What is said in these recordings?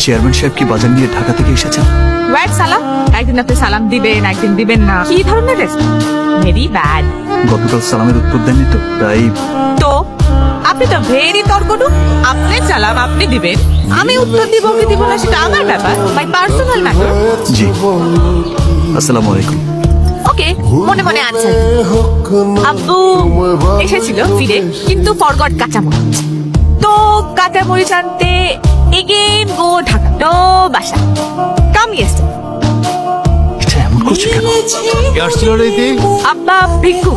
Chairman সাহেব কি বাজার নিয়ে ঢাকা থেকে এসেছেন? ওয়েট সালাম, একদিন আপনি সালাম দিবেন, একদিন দিবেন না, কি ধরনের রেসপন্স? Very bad. গতকাল সালামের উত্তর দেননি তো, তাই তো আপনি তো ভেরি তর্কটু। আপনি সালাম আপনি দিবেন, আমি উত্তর দিব কি দিব না সেটা আমার ব্যাপার, মাই পার্সোনাল ম্যাটার। জি। আসসালামু আলাইকুম। ওকে, মনে মনে আনসার। আব্বু এসেছিল ফিরে, কিন্তু ফরগট কাঁচামরিচ। তো কাঁচামরিচ আনতে এগেন গো ঢাকা, তো বাসা কাম ইয়েস্ট। এটা এমন করছে কেন? কে আসছিল রে ইতি? আব্বা ভিক্ষু।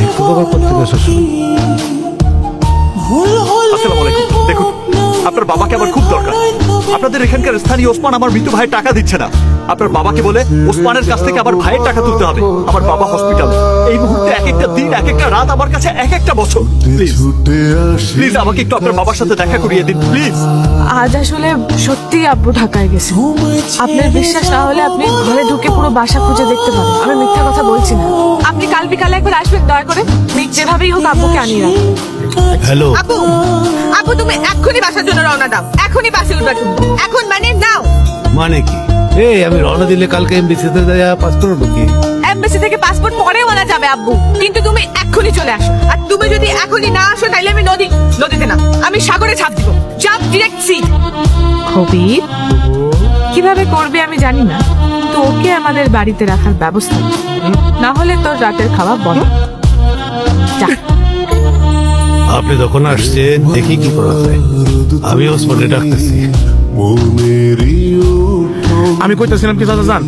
ভিক্ষু বাবা কোত্থেকে এসেছিল? আসসালামু আলাইকুম। দেখুন, আপনার বাবাকে আমার খুব দরকার। আপনাদের এখানকার স্থানীয় ওসমান আমার মৃত্যু ভাইয়ের টাকা দিচ্ছে না। আপনার বাবাকে বলে ওসমানের কাছ থেকে আবার ভাইয়ের টাকা তুলতে হবে। আমার বাবা হসপিটালে। এই মুহূর্তে এক একটা দিন, এক একটা রাত আমার কাছে এক একটা বছর। প্লিজ প্লিজ আমাকে একটু আপনার বাবার সাথে দেখা করিয়ে দিন প্লিজ। আজ আসলে সত্যি আব্বু ঢাকায় গেছে। আপনার বিশ্বাস না হলে আপনি ঘরে ঢুকে পুরো বাসা খুঁজে দেখতে পারেন, আমি মিথ্যা কথা বলছি না। আপনি কাল বিকালে একবার আসবেন দয়া করে, যেভাবেই হোক আব্বুকে আনিয়ে রাখবেন। হ্যালো, আপু আপু তুমি এক্ষুনি বাসার জন্য রওনা দাও, এখনই বাসে উঠবে তুমি, এখন মানে নাও। মানে কি? এই আমি রওনা দিলে কালকে এমবিসিতে যাইয়া পাসপোর্ট বুকি। এমবাসি থেকে পাসপোর্ট পরেও আনা যাবে আব্বু, কিন্তু তুমি এক্ষুনি চলে আসো। আর তুমি যদি এখনই না আসো তাইলে আমি নদীতে না, আমি সাগরে ঝাঁপ দিব, জাম্প ডিরেক্ট সি। হবি কিভাবে করবে আমি জানি না, তো ওকে আমাদের বাড়িতে রাখার ব্যবস্থা, না হলে তোর রাতের খাওয়া বন্ধ। যা। আপনি যখন আসছেন দেখি কি করা যায়। আমি ওসমানে ডাকতেছি। আমি কইতেছিলাম কি চাচা জান,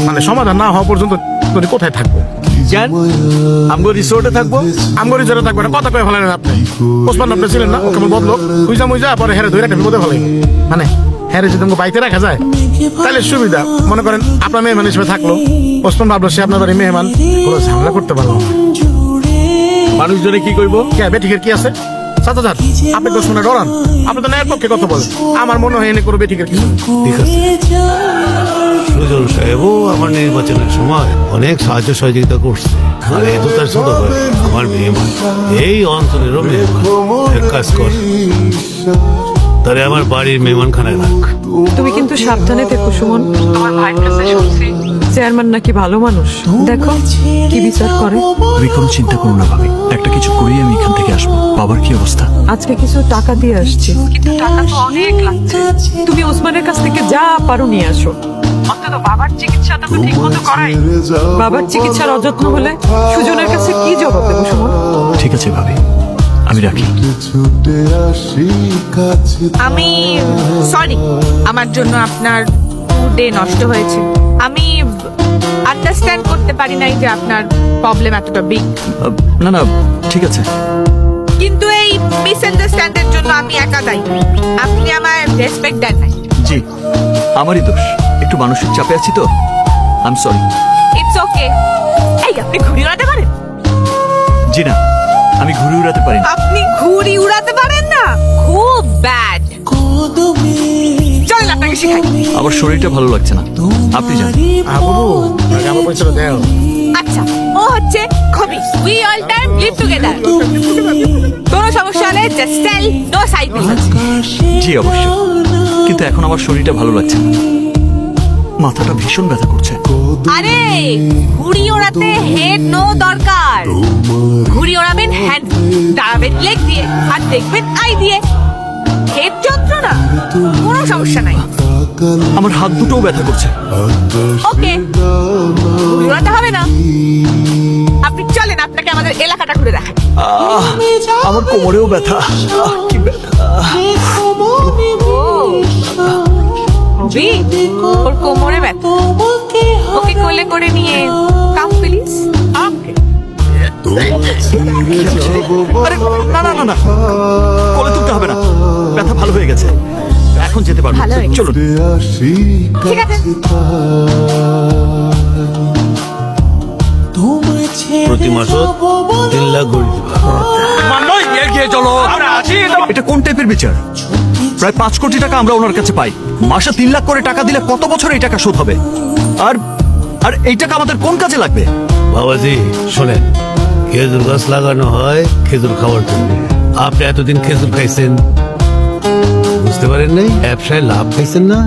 মানে সমাধান না হওয়া পর্যন্ত তুমি কোথায় থাকবো? জান, আমগো রিসোর্টে থাকবো। আমগো রিজোর্টে থাকবো, এটা কথা কয়ে ফেলেন আপনি। ওসমান আপনি ছিলেন না, ও কেমন বদলো মুইজা পরে হেরে ধরে একটা বিপদে ফেলে। মানে হ্যাঁ যদি আমাকে বাইতে রাখা যায় তাহলে সুবিধা। মনে করেন আপনার মেহমান হিসেবে থাকলো, ওসমান ভাবলো সে আপনার বাড়ির মেহমান, কোনো ঝামেলা করতে পারলো না। মানুষজনে কি করবো? কে বেঠিকের কি আছে চাচা যান, আপনি তো শুনে ডরান, আপনি তো ন্যায়ের পক্ষে কথা বলেন। আমার মনে হয় এনে কোনো বেঠিকের কিছু নেই। ঠিক আছে, সুজন সাহেবও আমার নির্বাচনের সময় অনেক সাহায্য সহযোগিতা করছে। আর এত তার ছোট ভাই আমার মেহমান, এই অঞ্চলেরও মেহমান। এক কাজ কর, তারে আমার বাড়ির মেহমানখানায় রাখ। তুমি কিন্তু সাবধানে থেকো সুমন। আমার ভাইয়ের কাছে শুনছি চেয়ারম্যান নাকি ভালো মানুষ, দেখো কি বিচার করে। তুমি কোনো চিন্তা করো না ভাবি, একটা কিছু করেই আমি এখান থেকে আসবো। বাবার কি অবস্থা? আজকে কিছু টাকা দিয়ে আসছি, কিন্তু টাকা তো অনেক লাগছে। তুমি ওসমানের কাছ থেকে যা পারো নিয়ে আসো, অন্তত বাবার চিকিৎসাটা তো ঠিক মতো করাই। বাবার চিকিৎসার অযত্ন হলে সুজনের কাছে কি জবাব দেবো সুমন? ঠিক আছে ভাবি, আমি রাখি। আমি সরি, আমার জন্য আপনার ডে নষ্ট হয়েছে। আমি আন্ডারস্ট্যান্ড করতে পারি নাই যে আপনার প্রবলেম এতটা বিগ। না না, ঠিক আছে। কিন্তু এই মিসআন্ডারস্ট্যান্ডের জন্য আমি একা দায়ী। আপনি আমায় রেসপেক্ট দেন নাই। জি, আমারই দোষ, একটু মানসিক চাপে আছি তো। I am sorry. It's okay. এই আপনি ঘুড়ি উড়াতে পারেন? জি না, আমি ঘুরে উড়াতে পারি না। আপনি ঘুড়ি উড়াতে পারেন না? খুব ব্যাড। চলেন আপনাকে শেখাই। আমার শরীরটা ভালো লাগছে না, আপনি যান। বাবু আমার পয়সা দেও। আচ্ছা, ও হচ্ছে কবি। We all time live together. কোনো সমস্যা হলে just tell, no side business. জি অবশ্যই, কিন্তু এখন আমার শরীরটা ভালো লাগছে না, মাথাটা ভীষণ ব্যথা করছে। আরে ঘুড়ি ওড়াতে হেড নো দরকার, ঘুড়ি ওড়াবেন হ্যান্ড, দাঁড়াবেন লেগ দিয়ে, আর দেখবেন আই দিয়ে। হেড যন্ত্রণা কোনো সমস্যা নাই। আমার হাত দুটোও ব্যথা করছে। ওকে, ঘুড়ি ওড়াতে হবে না। আপনি চলেন, আপনাকে আমাদের এলাকাটা ঘুরে দেখাই। আমার কোমরেও ব্যথা। কি ব্যথা! হবি, ওর কোমরে ব্যথা, ওকে কোলে করে নিয়ে কাম প্লিজ। আরে না না না না, কোলে তুলতে হবে না, ব্যথা ভালো হয়ে গেছে, এখন যেতে পারবো। ভালো হয়ে গেছে। চলুন। ঠিক আছে। প্রতি মাসে 3 লাখ করে দিবা। এটা কোন টাইপের বিচার? প্রায় 5 কোটি টাকা আমরা ওনার কাছে পাই, মাসে 3 লাখ করে টাকা দিলে কত বছর এই টাকা শোধ হবে? আর আর এই টাকা আমাদের কোন কাজে লাগবে? বাবাজি শোনেন, খেজুর গাছ লাগানো হয় খেজুর খাওয়ার জন্য। আপনি এতদিন খেজুর খাইছেন, বুঝতে বুঝতে পারেন নাই ব্যবসায় লাভ খাইছেন না